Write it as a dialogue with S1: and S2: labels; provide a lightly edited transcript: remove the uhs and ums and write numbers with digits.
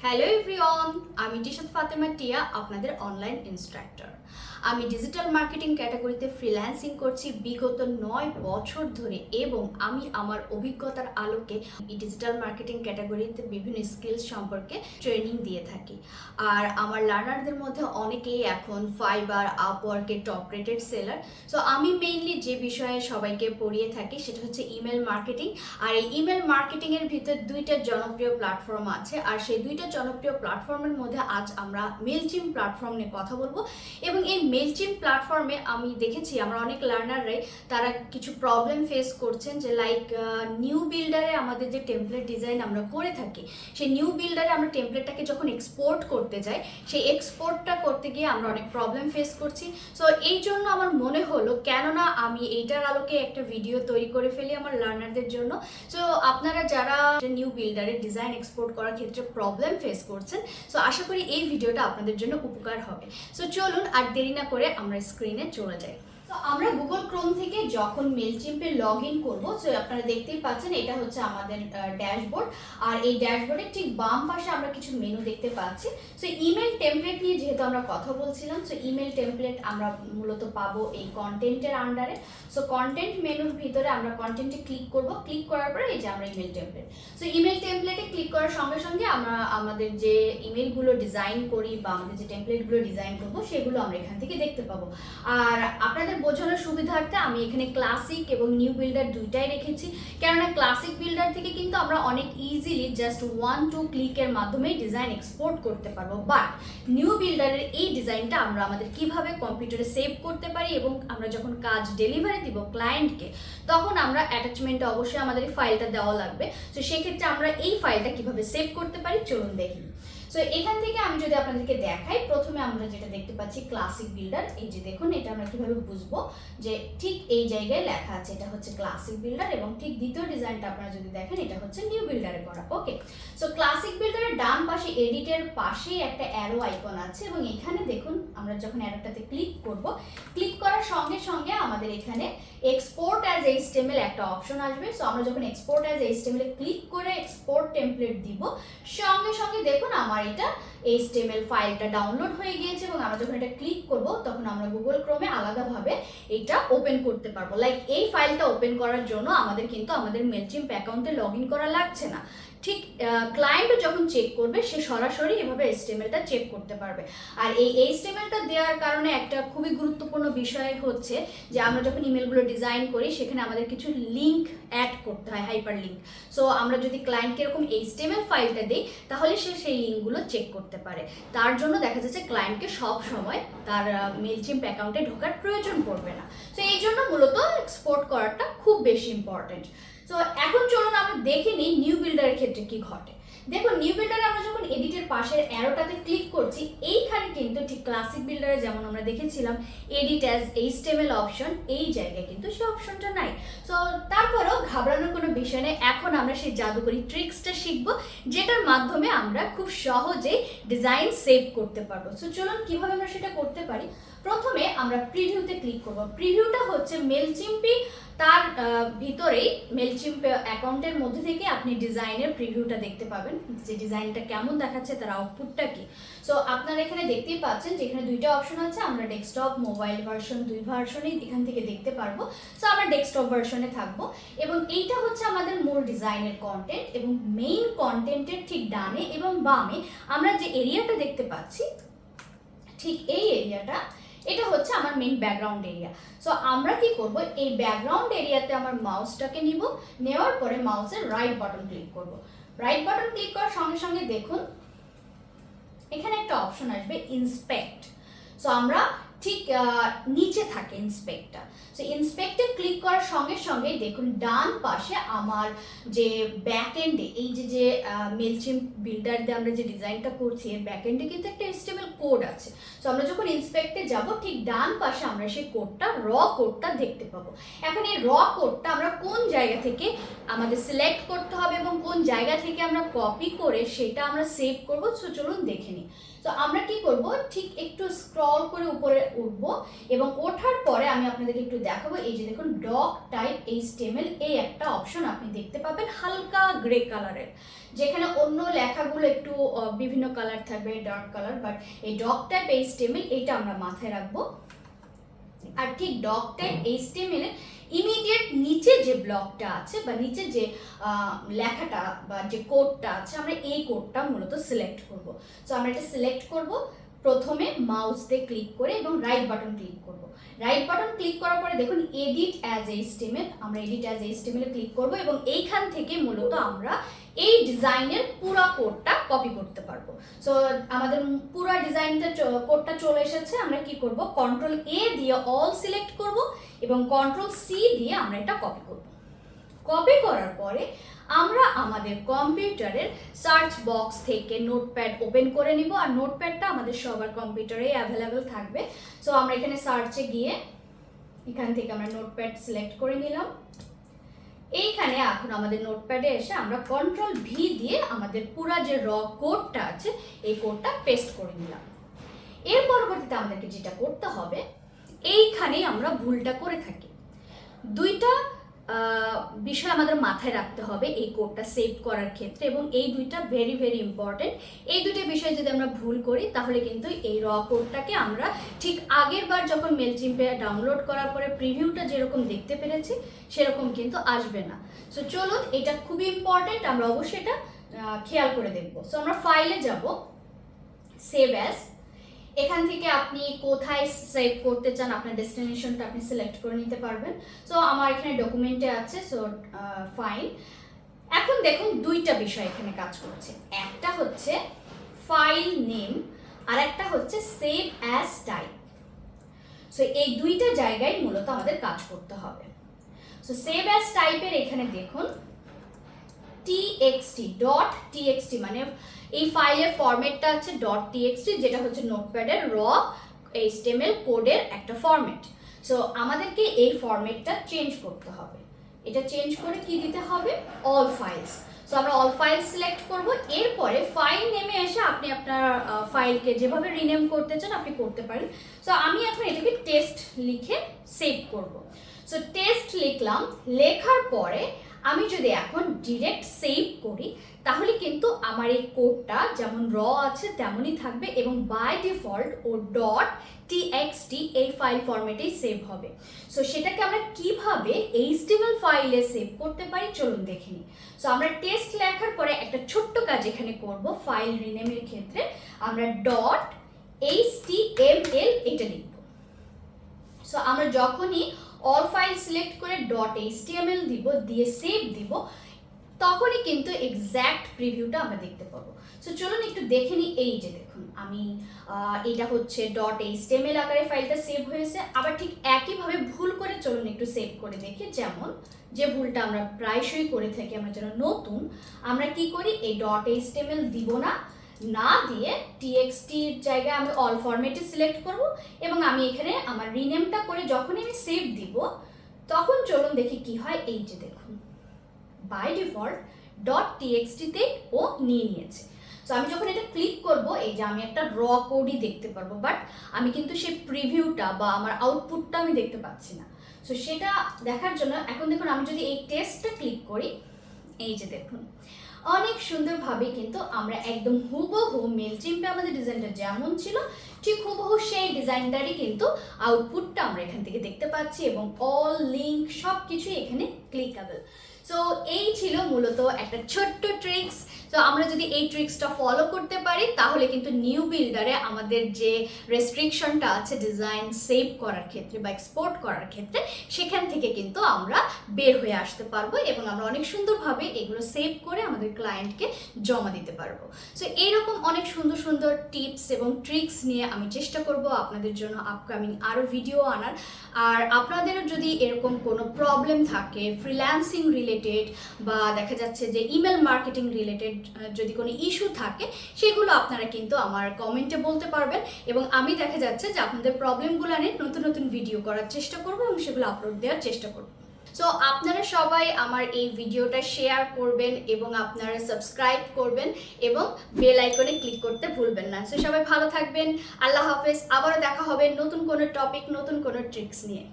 S1: Hello everyone, আমি টিসাত ফাতেমা টিয়া, আপনাদের অনলাইন ইনস্ট্রাক্টর। আমি ডিজিটাল মার্কেটিং ক্যাটাগরিতে ফ্রিল্যান্সিং করছি বিগত 9 বছর ধরে এবং আমি আমার অভিজ্ঞতার আলোকে এই ডিজিটাল মার্কেটিং ক্যাটাগরিতে বিভিন্ন স্কিলস সম্পর্কে ট্রেনিং দিয়ে থাকি। আর আমার লার্নারদের মধ্যে অনেকেই এখন ফাইবার, আপওয়ার্কের টপ রেটেড সেলার। সো আমি মেইনলি যে বিষয়ে সবাইকে পড়িয়ে থাকি সেটা হচ্ছে ইমেল মার্কেটিং। আর এই ইমেল মার্কেটিংয়ের ভিতর দুইটা জনপ্রিয় প্ল্যাটফর্ম আছে, আর সেই দুইটা জনপ্রিয় প্ল্যাটফর্মের মধ্যে আজ আমরা মেলচিম প্ল্যাটফর্ম নিয়ে কথা বলবো। এবং এই মেলচিম প্ল্যাটফর্মে আমি দেখেছি আমার অনেক লার্নাররাই তারা কিছু প্রবলেম ফেস করছেন, যে লাইক নিউ বিল্ডারে আমাদের যে টেমপ্লেট ডিজাইন আমরা করে থাকি, সেই নিউ বিল্ডারে আমরা টেমপ্লেটটাকে যখন এক্সপোর্ট করতে যাই, সেই এক্সপোর্টটা করতে গিয়ে আমরা অনেক প্রবলেম ফেস করছি। সো এই জন্য আমার মনে হলো কেননা আমি এইটার আলোকে একটা ভিডিও তৈরি করে ফেলি আমার লার্নারদের জন্য। সো আপনারা যারা নিউ বিল্ডারে ডিজাইন এক্সপোর্ট করার ক্ষেত্রে প্রবলেম ফেস করছেন, সো আশা করি এই ভিডিওটা আপনাদের জন্য উপকার হবে। সো চলুন আর দেরি না করে আমরা স্ক্রিনে চলে যাই। তো আমরা গুগল ক্রোম থেকে যখন মেলচিম্পে লগ ইন করবো, সো আপনারা দেখতেই পাচ্ছেন এটা হচ্ছে আমাদের ড্যাশবোর্ড। আর এই ড্যাশবোর্ডের ঠিক বাম পাশে আমরা কিছু মেনু দেখতে পাচ্ছি। সো ইমেল টেমপ্লেট নিয়ে যেহেতু আমরা কথা বলছিলাম, সো ইমেল টেমপ্লেট আমরা মূলত পাবো এই কন্টেন্টের আন্ডারে। সো কন্টেন্ট মেনুর ভিতরে আমরা কন্টেন্টে ক্লিক করব, ক্লিক করার পরে এই যে আমরা ইমেল টেমপ্লেট। সো ইমেল টেমপ্লেটে ক্লিক করার সঙ্গে সঙ্গে আমরা আমাদের যে ইমেলগুলো ডিজাইন করি বা আমাদের যে টেমপ্লেটগুলো ডিজাইন করবো সেগুলো আমরা এখান থেকে দেখতে পাবো। আর আপনাদের বোঝানোর সুবিধার্থে আমি এখানে ক্লাসিক এবং নিউ বিল্ডার দুইটাই রেখেছি, কেননা ক্লাসিক বিল্ডার থেকে কিন্তু আমরা অনেক ইজিলি জাস্ট 1-2 ক্লিকের মাধ্যমে ডিজাইন এক্সপোর্ট করতে পারবো। বাট নিউ বিল্ডারের এই ডিজাইনটা আমরা আমাদের কিভাবে কম্পিউটারে সেভ করতে পারি এবং আমরা যখন কাজ ডেলিভারি দিব ক্লায়েন্টকে, তখন আমরা অ্যাটাচমেন্টে অবশ্যই আমাদের এই ফাইলটা দেওয়া লাগবে। তো সেক্ষেত্রে আমরা এই ফাইলটা কিভাবে সেভ করতে পারি চলুন দেখি। সো এখান থেকে আমি যদি আপনাদেরকে দেখাই, প্রথমে আমরা যেটা দেখতে পাচ্ছি ক্লাসিক বিল্ডার। এই যে দেখুন, এটা আমরা কিভাবে বুঝবো যে ঠিক এই জায়গায় লেখা আছে এটা হচ্ছে ক্লাসিক বিল্ডার, এবং ঠিক দ্বিতীয় ডিজাইনটা আপনারা যদি দেখেন এটা হচ্ছে নিউ বিল্ডারে করা। ওকে, সো ক্লাসিক বিল্ডারের ডান পাশে এডিটের পাশেই একটা অ্যারো আইকন আছে, এবং এখানে দেখুন আমরা যখন অ্যারোটাতে ক্লিক করব, ক্লিক করার সঙ্গে সঙ্গে আমাদের এখানে এক্সপোর্ট অ্যাজ এইচটিএমএল একটা অপশন আসবে। সো আমরা যখন এক্সপোর্ট অ্যাজ এইচটিএমএল ক্লিক করে এক্সপোর্ট টেমপ্লেট দিব, সঙ্গে সঙ্গে দেখুন আমার এটা এইচটিএমএল ফাইলটা ডাউনলোড হয়ে গিয়েছে, এবং আমরা যখন এটা ক্লিক করব তখন আমরা গুগল ক্রোমে আলাদাভাবে এটা ওপেন করতে পারবো। লাইক এই ফাইলটা ওপেন করার জন্য আমাদের কিন্তু আমাদের মেলচিম্প অ্যাকাউন্টে লগ ইন করা লাগছে না। ঠিক ক্লায়েন্টও যখন চেক করবে সে সরাসরি এভাবে এইচটিএমএলটা চেক করতে পারবে। আর এই এইচটিএমএলটা দেওয়ার কারণে একটা খুবই গুরুত্বপূর্ণ বিষয় হচ্ছে যে আমরা যখন ইমেলগুলো ডিজাইন করি সেখানে আমাদের কিছু লিঙ্ক অ্যাড করতে হয়, হাইপার লিঙ্ক। সো আমরা যদি ক্লায়েন্টকে এরকম এইচটিএমএল ফাইলটা দিই তাহলে সে সেই লিঙ্কগুলো চেক করতে পারে। তার জন্য দেখা যাচ্ছে ক্লায়েন্টকে সব সময় তার মেলচিম্প অ্যাকাউন্টে ঢোকার প্রয়োজন পড়বে না। সো এই জন্য মূলত এক্সপোর্ট করাটা খুব বেশি ইম্পর্টেন্ট। তো এখন চলুন আমরা দেখে নিই নিউ বিল্ডারের ক্ষেত্রে কি ঘটে। দেখুন, নিউ বিল্ডারে আমরা যখন এডিটের পাশের অ্যারোটাতে ক্লিক করছি, এইখানে কিন্তু ঠিক ক্লাসিক বিল্ডারে যেমন আমরা দেখেছিলাম এডিট অ্যাজ এইচটিএমএল অপশন, এই জায়গায় কিন্তু সেই অপশনটা নাই। সো তারপরেও ঘাবড়ানোর কোনো বিষয় নেই, এখন আমরা সেই জাদুকরি ট্রিক্সটা শিখবো যেটার মাধ্যমে আমরা খুব সহজেই ডিজাইন সেভ করতে পারবো। সো চলুন কিভাবে আমরা সেটা করতে পারি। প্রথমে আমরা প্রিভিউতে ক্লিক করব। প্রিভিউটা হচ্ছে মেলচিম্পি, তার ভিতরেই মেলচিম্প অ্যাকাউন্টের মধ্যে থেকে আপনি ডিজাইনের প্রিভিউটা দেখতে পাবেন, যে ডিজাইনটা কেমন দেখাচ্ছে, তার আউটপুটটা কি। সো আপনারা এখানে দেখতেই পাচ্ছেন যে এখানে দুইটা অপশন আছে, আমরা ডেস্কটপ মোবাইল ভার্সন দুই ভার্সনেই এখান থেকে দেখতে পারবো। সো আমরা ডেস্কটপ ভার্সনে থাকবো, এবং এইটা হচ্ছে আমাদের মূল ডিজাইনের কন্টেন্ট, এবং মেইন কন্টেন্টের ঠিক ডানে এবং বামে আমরা যে এরিয়াটা দেখতে পাচ্ছি, ঠিক এই এরিয়াটা, এটা হচ্ছে আমার মেইন ব্যাকগ্রাউন্ড এরিয়া। সো আমরা কি করব, এই ব্যাকগ্রাউন্ড এরিয়াতে আমার মাউসটাকে নিব, নেওয়ার পরে মাউসের রাইট বাটন ক্লিক করব। রাইট বাটন ক্লিক করার সঙ্গে সঙ্গে দেখুন এখানে একটা অপশন আসবে ইন্সপেক্ট। সো আমরা ঠিক নিচে থাকে ইন্সপেক্টটা। সো ইন্সপেক্টে ক্লিক করার সঙ্গে সঙ্গে দেখুন ডান পাশে আমার যে ব্যাকএন্ডে এই যে মেলচিম্প বিল্ডার দিয়ে আমরা যে ডিজাইনটা করছি এর ব্যাকএন্ডে কিন্তু একটা এইচটিএমএল কোড আছে। সো আমরা যখন ইন্সপেক্টে যাব ঠিক ডান পাশে আমরা সেই কোডটা, র কোডটা দেখতে পাবো। এখন এই র কোডটা আমরা কোন জায়গা থেকে আমাদের সিলেক্ট করতে হবে এবং কোন জায়গা থেকে আমরা কপি করে সেটা আমরা সেভ করব। সো চলুন দেখে নিই। তো আমরা কি করব, ঠিক একটু স্ক্রল করে উপরে উঠবো এবং ওঠার পরে আমি আপনাদেরকে একটু দেখাবো। এই যে দেখুন ডক টাইপ HTML এই একটা অপশন আপনি দেখতে পাবেন হালকা গ্রে কালারের, যেখানে অন্য লেখাগুলো একটু বিভিন্ন কালার থাকবে, ডার্ক কালার, বাট এই ডক টাইপ HTML এইটা আমরা মাথায় রাখবো। আর ঠিক ডক টাইপ HTML এর ইমিডিয়েট নিচে যে ব্লকটা আছে বা নিচে যে লেখাটা বা যে কোডটা আছে, আমরা এই কোডটা মূলত সিলেক্ট করব। সো আমরা এটা সিলেক্ট করব, প্রথমে মাউস দিয়ে ক্লিক করে এবং রাইট বাটন ক্লিক করব। রাইট বাটন ক্লিক করার পরে দেখুন এডিট অ্যাজ HTML, আমরা এডিট অ্যাজ HTML এ ক্লিক করব এবং এইখান থেকে মূলত আমরা এই ডিজাইনের পুরো কোডটা কপি করতে পারবো। সো আমাদের পুরো ডিজাইনটা কোডটা চলে এসেছে। আমরা কি করব, কন্ট্রোল A দিয়ে অল সিলেক্ট করব এবং কন্ট্রোল C দিয়ে আমরা এটা কপি করব। কপি করার পরে আমরা আমাদের কম্পিউটারের সার্চ বক্স থেকে নোটপ্যাড ওপেন করে নিব, আর নোটপ্যাডটা আমাদের সবার কম্পিউটারে অ্যাভেলেবেল থাকবে। সো আমরা এখানে সার্চে গিয়ে এখান থেকে আমরা নোটপ্যাড সিলেক্ট করে নিলাম। এইখানে এখন আমাদের নোটপ্যাডে এসে আমরা কন্ট্রোল V দিয়ে আমাদের পুরা যে র কোডটা আছে এই কোডটা পেস্ট করে নিলাম। এর পরবর্তীতে আমাদেরকে যেটা করতে হবে, এইখানেই আমরা ভুলটা করে থাকি। দুইটা বিষয় আমাদের মাথায় রাখতে হবে এই কোডটা সেভ করার ক্ষেত্রে, এবং এই দুইটা ভেরি ভেরি ইম্পর্টেন্ট। এই দুটো বিষয় যদি আমরা ভুল করি তাহলে কিন্তু এই র কোডটাকে আমরা ঠিক আগের বার যখন মেলচিম্পে ডাউনলোড করার পরে প্রিভিউটা যেরকম দেখতে পেরেছি সেরকম কিন্তু আসবে না। সো চলুন, এটা খুবই ইম্পর্টেন্ট, আমরা অবশ্যই এটা খেয়াল করে দেখব। সো আমরা ফাইলে যাব, সেভ অ্যাজ। এখান থেকে আপনি কোথায় সেভ করতে চান আপনার ডেস্টিনেশনটা আপনি সিলেক্ট করে নিতে পারবেন। সো আমার এখানে ডকুমেন্টে আছে, সো ফাইন। এখন দেখুন দুইটা বিষয় এখানে কাজ করছে, একটা হচ্ছে ফাইল নেম আর একটা হচ্ছে সেভ অ্যাজ টাইপ। সো এই দুইটা জায়গায় মূলত আমাদের কাজ করতে হবে। সো সেভ অ্যাজ টাইপের এখানে দেখুন txt মানে এই ফাইলের ফরম্যাটটা আছে .txt, যেটা হচ্ছে নোটপ্যাডের র HTML কোডের একটা ফরম্যাট। সো আমাদেরকে এই ফরম্যাটটা চেঞ্জ করতে হবে। এটা চেঞ্জ করে কি দিতে হবে, অল ফাইলস। সো আমরা অল ফাইলস সিলেক্ট করব। এরপরে ফাইল নেমে এসে আপনি আপনার ফাইলকে যেভাবে রিনেম করতে চান আপনি করতে পারেন। সো আমি এখন এটাকে টেস্ট লিখে সেভ করব। সো টেস্ট লিখলাম, লেখার পরে আমি যদি এখন ডিরেক্ট সেভ করি তাহলে কিন্তু আমার এই কোডটা যেমন র আছে তেমনই থাকবে এবং বাই ডিফল্ট ও .txt এই ফাইল ফরম্যাটেই সেভ হবে। সো সেটাকে আমরা কিভাবে HTML ফাইলে সেভ করতে পারি চলুন দেখে নিই। সো আমরা টেস্ট লেখার পরে একটা ছোট্ট কাজ এখানে করব, ফাইল রিনেমের ক্ষেত্রে আমরা .html এটা লিখব। সো আমরা যখনই অল ফাইল সিলেক্ট করে .html দিব, দিয়ে সেভ দিব, তখনই কিন্তু এক্স্যাক্ট প্রিভিউটা আমরা দেখতে পাবো। সো চলুন একটু দেখে নিই। এই যে দেখুন আমি এটা হচ্ছে .html আকারে ফাইলটা সেভ হয়েছে। আবার ঠিক একইভাবে ভুল করে চলুন একটু সেভ করে দেখি, যেমন যে ভুলটা আমরা প্রায়শই করে থাকি, আমরা যেন নতুন আমরা কি করি, এই .html দিব না, না দিয়ে txt-র জায়গায় আমি অল ফরম্যাটে সিলেক্ট করব এবং আমি এখানে আমার রিনেমটা করে যখনই আমি সেভ দিব তখন চলুন দেখি কি হয়। এই যে দেখুন বাই ডিফল্ট .txt-তে ও নিয়ে নিয়েছে। সো আমি যখন এটা ক্লিক করব এই যে আমি একটা র কোডই দেখতে পারবো, বাট আমি কিন্তু সেই প্রিভিউটা বা আমার আউটপুটটা আমি দেখতে পাচ্ছি না। সো সেটা দেখার জন্য এখন দেখুন আমি যদি এই টেস্টটা ক্লিক করি, এই যে দেখুন অনেক সুন্দরভাবে কিন্তু আমরা একদম হুবহু মেলচিম্পে আমাদের ডিজাইনটা যেমন ছিল ঠিক হুবহু সেই ডিজাইনটারই কিন্তু আউটপুটটা আমরা এখান থেকে দেখতে পাচ্ছি এবং অল লিঙ্ক সব কিছুই এখানে ক্লিকেবল। সো এই ছিল মূলত একটা ছোট্ট ট্রিক্স। তো আমরা যদি এই ট্রিক্সটা ফলো করতে পারি তাহলে কিন্তু নিউ বিল্ডারে আমাদের যে রেস্ট্রিকশনটা আছে ডিজাইন সেভ করার ক্ষেত্রে বা এক্সপোর্ট করার ক্ষেত্রে সেখান থেকে কিন্তু আমরা বের হয়ে আসতে পারবো এবং আমরা অনেক সুন্দরভাবে এগুলো সেভ করে আমাদের ক্লায়েন্টকে জমা দিতে পারবো। সো এইরকম অনেক সুন্দর সুন্দর টিপস এবং ট্রিক্স নিয়ে আমি চেষ্টা করব আপনাদের জন্য আপকামিং আরও ভিডিও আনার। আর আপনাদেরও যদি এরকম কোনো প্রবলেম থাকে ফ্রিল্যান্সিং রিলেটেড বা দেখা যাচ্ছে যে ইমেল মার্কেটিং রিলেটেড যদি কোনো ইস্যু থাকে সেগুলো আপনারা কিন্তু আমার কমেন্টে বলতে পারবেন এবং আমি দেখা যাচ্ছে যে আপনাদের প্রবলেমগুলো নিয়ে নতুন নতুন ভিডিও করার চেষ্টা করব এবং সেগুলো আপলোড দেওয়ার চেষ্টা করব। সো আপনারা সবাই আমার এই ভিডিওটা শেয়ার করবেন এবং আপনারা সাবস্ক্রাইব করবেন এবং বেল আইকনে ক্লিক করতে ভুলবেন না। সো সবাই ভালো থাকবেন। আল্লাহ হাফেজ। আবারও দেখা হবে নতুন কোনো টপিক, নতুন কোনো ট্রিক্স নিয়ে।